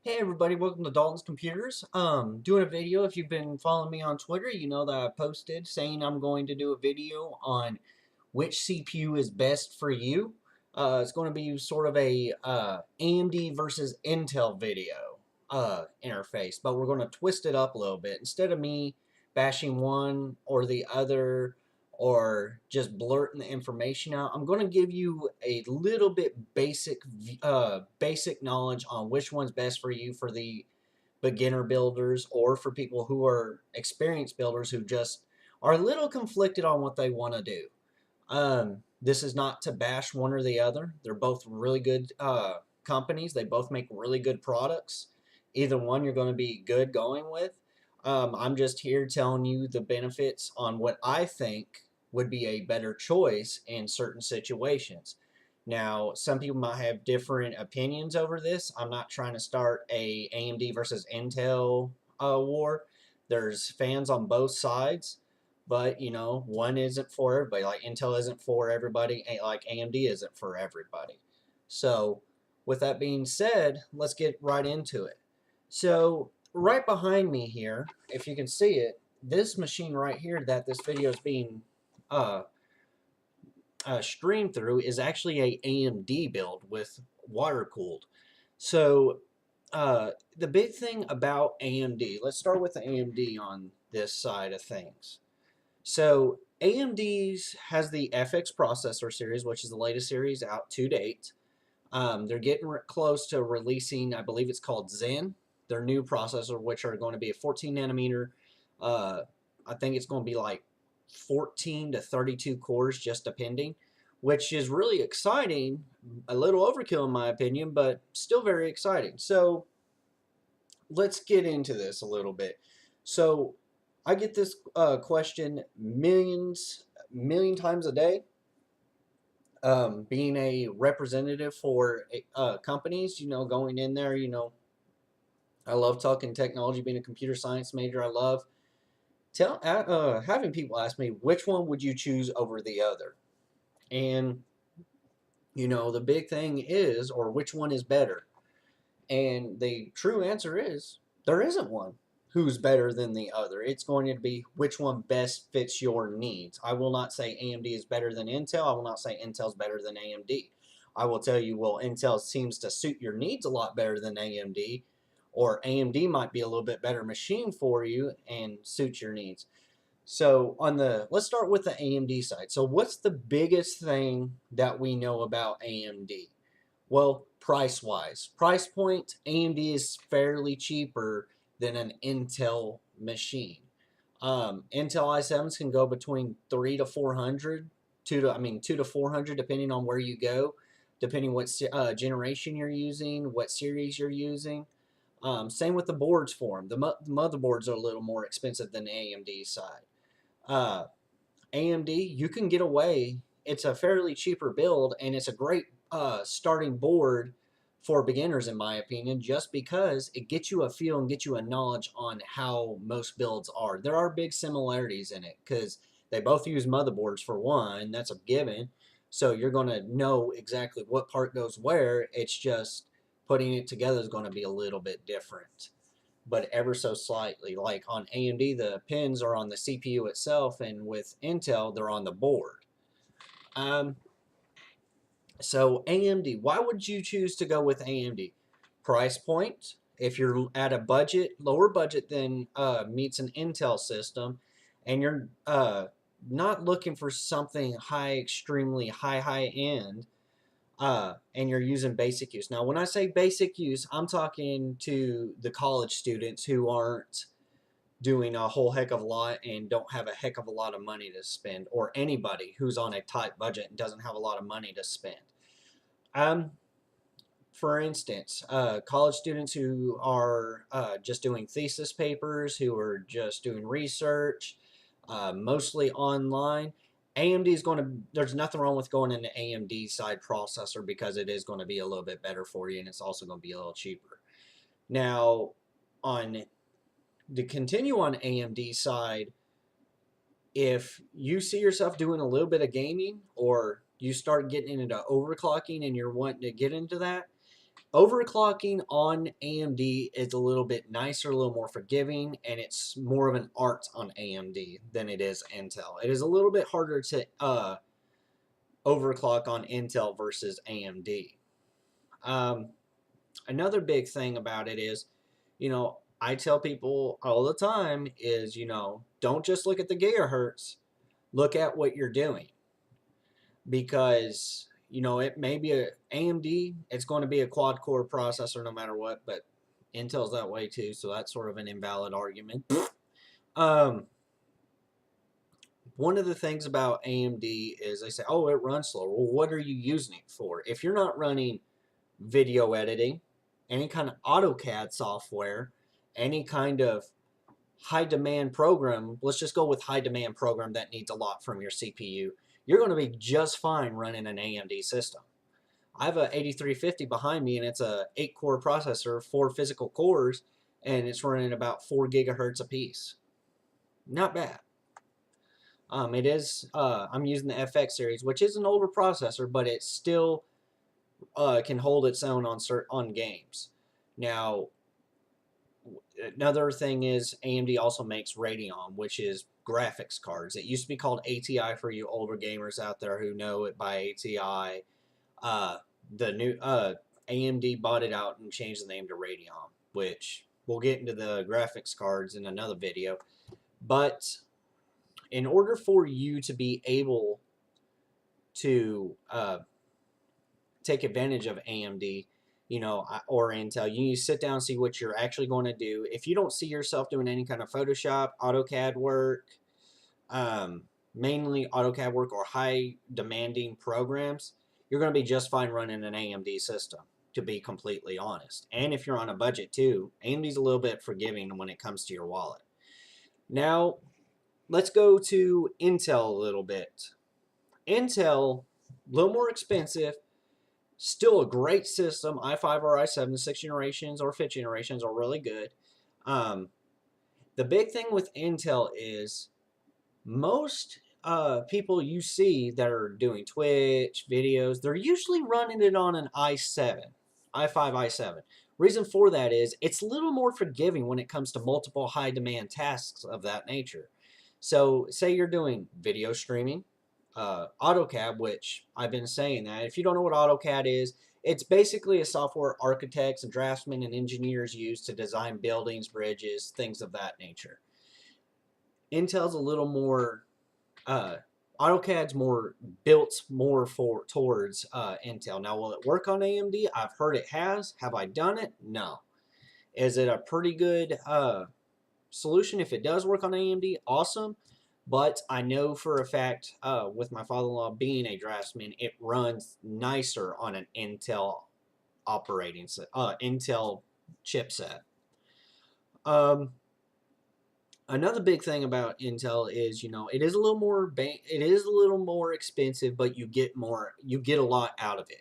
Hey everybody, welcome to Dalton's Computers. Doing a video. If you've been following me on Twitter, you know that I posted saying I'm going to do a video on which CPU is best for you. It's going to be sort of a AMD versus Intel video interface, but we're going to twist it up a little bit. Instead of me bashing one or the other or just blurting the information out, I'm going to give you a little bit basic knowledge on which one's best for you for the beginner builders or for people who are experienced builders who just are a little conflicted on what they want to do. This is not to bash one or the other. They're both really good companies. They both make really good products. Either one you're going to be good going with. I'm just here telling you the benefits on what I think would be a better choice in certain situations. Now, some people might have different opinions over this. I'm not trying to start a AMD versus Intel war. There's fans on both sides, but one isn't for everybody. Like Intel isn't for everybody, like AMD isn't for everybody. So, with that being said, let's get right into it. So, right behind me here, if you can see it, this machine right here that this video is being uh, streamed through is actually a AMD build with water cooled. So the big thing about AMD, let's start with the AMD on this side of things. So AMD's has the FX processor series, which is the latest series out to date. They're getting close to releasing, I believe it's called Zen, their new processor, which are going to be a 14 nanometer. Uh, I think it's going to be like 14 to 32 cores, just depending, which is really exciting. A little overkill, in my opinion, but still very exciting. So let's get into this a little bit. So I get this question million times a day. Being a representative for companies, going in there, I love talking technology. Being a computer science major, I love having people ask me which one would you choose over the other, and the big thing is, or which one is better. And the true answer is there isn't one who's better than the other. It's going to be which one best fits your needs. I will not say AMD is better than Intel. I will not say Intel's better than AMD. I will tell you, well, Intel seems to suit your needs a lot better than AMD, or AMD might be a little bit better machine for you and suit your needs. So let's start with the AMD side. So what's the biggest thing that we know about AMD? Well, price-wise, price point, AMD is fairly cheaper than an Intel machine. Intel i7s can go between 3 to 400, two to 400, depending on where you go, depending what generation you're using, what series you're using. Same with the boards for them. The motherboards are a little more expensive than the AMD side. Uh, AMD, you can get away. It's a fairly cheaper build, and it's a great starting board for beginners, in my opinion, just because it gets you a feel and gets you a knowledge on how most builds are. There are big similarities in it because they both use motherboards for one. That's a given. So you're going to know exactly what part goes where. It's just putting it together is going to be a little bit different, but ever so slightly. Like on AMD, the pins are on the CPU itself, and with Intel, they're on the board. Um, so AMD, why would you choose to go with AMD? Price point. If you're at a budget, lower budget than meets an Intel system, and you're not looking for something extremely high end, and you're using basic use. Now, when I say basic use, I'm talking to the college students who aren't doing a whole heck of a lot and don't have a heck of a lot of money to spend, or anybody who's on a tight budget and doesn't have a lot of money to spend. Um, for instance, college students who are just doing thesis papers, who are just doing research, mostly online. AMD is going to, there's nothing wrong with going into AMD side processor because it is going to be a little bit better for you, and it's also going to be a little cheaper. Now, on to continue on AMD side, if you see yourself doing a little bit of gaming or you start getting into overclocking and you're wanting to get into that, Overclocking on AMD is a little bit nicer, a little more forgiving, and it's more of an art on AMD than it is Intel. It is a little bit harder to overclock on Intel versus AMD. Um, Another big thing about it is, I tell people all the time is, don't just look at the gigahertz, look at what you're doing. Because, it may be a AMD, it's going to be a quad core processor no matter what, but Intel's that way too, so that's sort of an invalid argument. um, One of the things about AMD is they say, oh, it runs slower. Well, what are you using it for? If you're not running video editing, any kind of AutoCAD software, any kind of high demand program, let's just go with high demand program that needs a lot from your CPU, you're going to be just fine running an AMD system. I have a 8350 behind me and it's a 8-core processor, 4 physical cores, and it's running about 4 gigahertz a piece. Not bad. It is. I'm using the FX series, which is an older processor, but it still can hold its own on games. Now, another thing is AMD also makes Radeon, which is graphics cards. It used to be called ATI for you older gamers out there who know it by ATI. The new AMD bought it out and changed the name to Radeon, which we'll get into the graphics cards in another video. But in order for you to be able to take advantage of AMD, or Intel, you need to sit down and see what you're actually going to do. If you don't see yourself doing any kind of Photoshop, AutoCAD work, mainly AutoCAD work or high demanding programs, you're going to be just fine running an AMD system, to be completely honest. And if you're on a budget too, AMD's a little bit forgiving when it comes to your wallet. Now, let's go to Intel a little bit. Intel, a little more expensive, still a great system. i5 or i7, 6th generations or 5th generations are really good. The big thing with Intel is most people you see that are doing Twitch videos, they're usually running it on an i7, i5, i7. Reason for that is it's a little more forgiving when it comes to multiple high demand tasks of that nature. So say you're doing video streaming, AutoCAD, which I've been saying that. If you don't know what AutoCAD is, it's basically a software architects and draftsmen and engineers use to design buildings, bridges, things of that nature. Intel's a little more, AutoCAD's more built more towards Intel. Now, will it work on AMD? I've heard it has. Have I done it? No. Is it a pretty good solution if it does work on AMD? Awesome. But I know for a fact, with my father-in-law being a draftsman, it runs nicer on an Intel Intel chipset. Another big thing about Intel is, it is a little more expensive, but you get a lot out of it.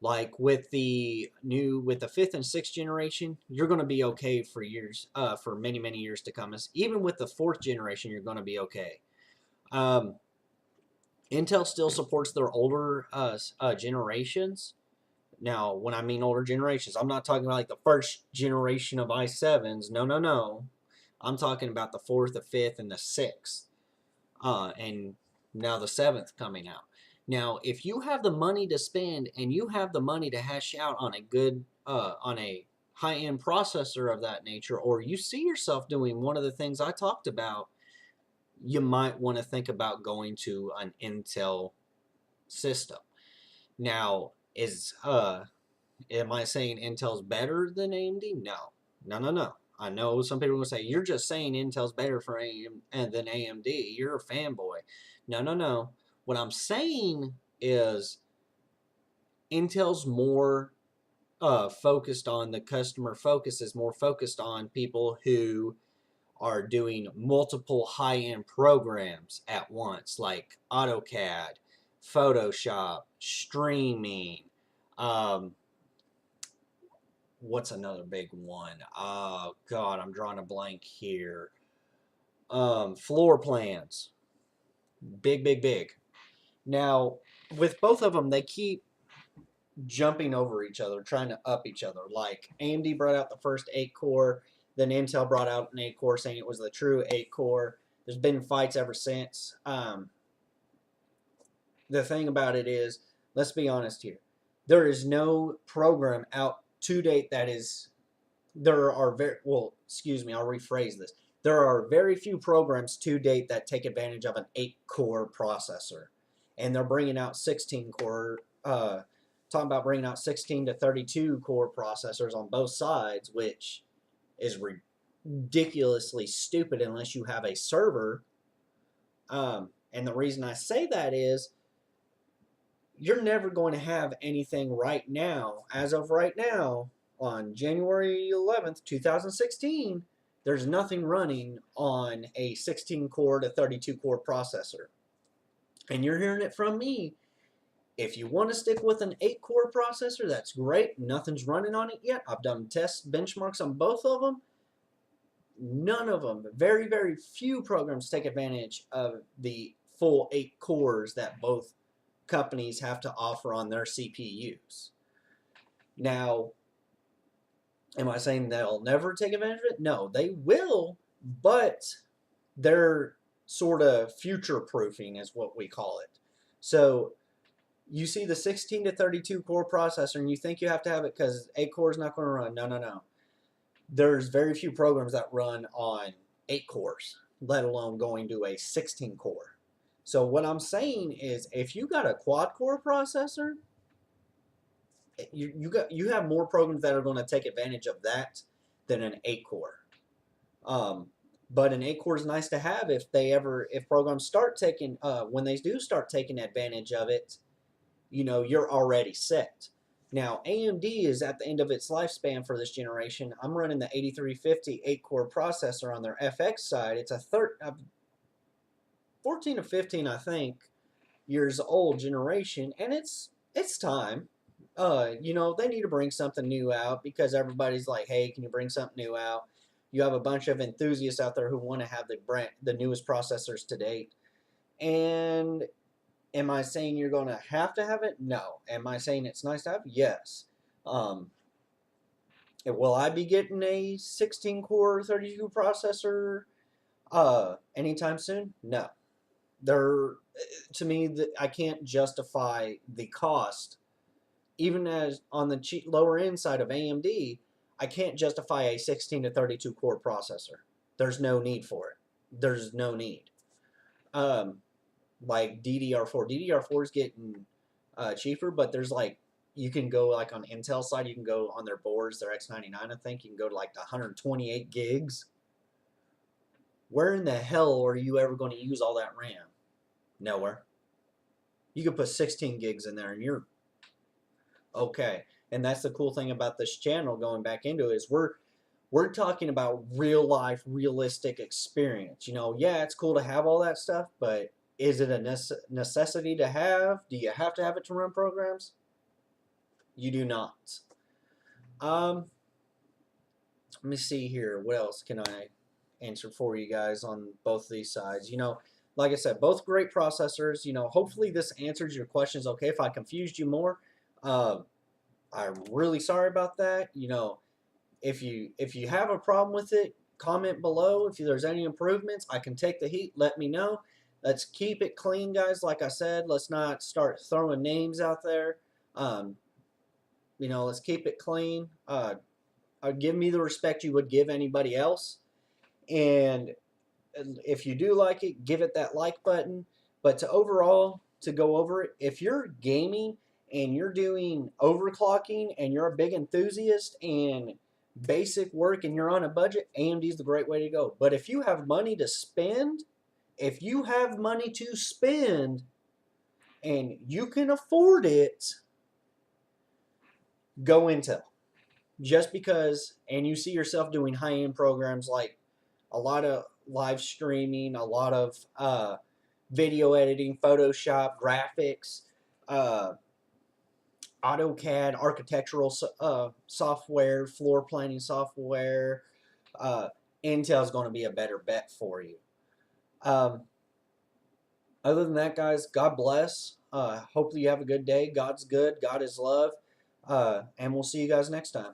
Like with the 5th and 6th generation, you're going to be okay for years, for many, many years to come. Even with the 4th generation, you're going to be okay. Intel still supports their older generations. Now, when I mean older generations, I'm not talking about like the 1st generation of i7s. No, no, no. I'm talking about the 4th, the 5th, and the 6th. And now the 7th coming out. Now, if you have the money to spend and you have the money to hash out on a good, on a high-end processor of that nature, or you see yourself doing one of the things I talked about, you might want to think about going to an Intel system. Now, am I saying Intel's better than AMD? No. No, no, no. I know some people will say, you're just saying Intel's better for than AMD. You're a fanboy. No, no, no. What I'm saying is Intel's more focused on the customer focus, is more focused on people who are doing multiple high-end programs at once, like AutoCAD, Photoshop, streaming, what's another big one? Oh, God, I'm drawing a blank here. Floor plans. Big, big, big. Now, with both of them, they keep jumping over each other, trying to up each other. Like AMD brought out the first 8 core, then Intel brought out an 8 core saying it was the true 8 core. There's been fights ever since. The thing about it is, let's be honest here. There is no program out to date that is, there are very, well, excuse me, I'll rephrase this. There are very few programs to date that take advantage of an 8 core processor. And they're bringing out 16 core, talking about bringing out 16 to 32 core processors on both sides, which is ridiculously stupid unless you have a server. And the reason I say that is you're never going to have anything right now, as of right now, on January 11th, 2016, there's nothing running on a 16 core to 32 core processor. And you're hearing it from me. If you want to stick with an 8 core processor, that's great. Nothing's running on it yet. I've done test benchmarks on both of them. None of them, very, very few programs take advantage of the full 8 cores that both companies have to offer on their CPUs. Now, am I saying they'll never take advantage of it? No, they will, but they're sort of future proofing is what we call it. So you see the 16 to 32 core processor and you think you have to have it because 8 core is not going to run. No, no, no. There's very few programs that run on 8 cores, let alone going to a 16 core. So what I'm saying is if you got a quad core processor, you have more programs that are going to take advantage of that than an 8 core. But an 8 core is nice to have if programs start taking when they do start taking advantage of it, you're already set. Now AMD is at the end of its lifespan for this generation. I'm running the 8350 8 core processor on their FX side. It's a 14 or 15, I think, years old generation, and it's time. They need to bring something new out because everybody's like, hey, can you bring something new out? You have a bunch of enthusiasts out there who want to have the newest processors to date. And am I saying you're going to have it? No. Am I saying it's nice to have? Yes. Will I be getting a 16 core 32 processor anytime soon? No. To me, I can't justify the cost. Even as on the lower end side of AMD, I can't justify a 16 to 32 core processor. There's no need for it. There's no need. Like DDR4. DDR4 is getting cheaper, but you can go like on Intel side, you can go on their boards, their X99, I think, you can go to like the 128 gigs. Where in the hell are you ever going to use all that RAM? Nowhere. You could put 16 gigs in there and you're okay. And that's the cool thing about this channel, going back into it, is we're talking about real life, realistic experience. Yeah, it's cool to have all that stuff, but is it a necessity to have? Do you have to have it to run programs? You do not. Let me see here. What else can I answer for you guys on both of these sides? Like I said, both great processors. Hopefully this answers your questions okay. If I confused you more, I'm really sorry about that. If you have a problem with it, comment below. If there's any improvements, I can take the heat. Let me know. Let's keep it clean, guys. Like I said, let's not start throwing names out there. Let's keep it clean. Give me the respect you would give anybody else. And if you do like it, give it that like button. But to go over it, if you're gaming and you're doing overclocking and you're a big enthusiast and basic work and you're on a budget, AMD is the great way to go. But if you have money to spend, and you can afford it, go Intel. Just because, and you see yourself doing high-end programs like a lot of live streaming, a lot of video editing, Photoshop, graphics, AutoCAD, architectural software, floor planning software, Intel is going to be a better bet for you. Other than that, guys, God bless. Hopefully you have a good day. God's good. God is love. And we'll see you guys next time.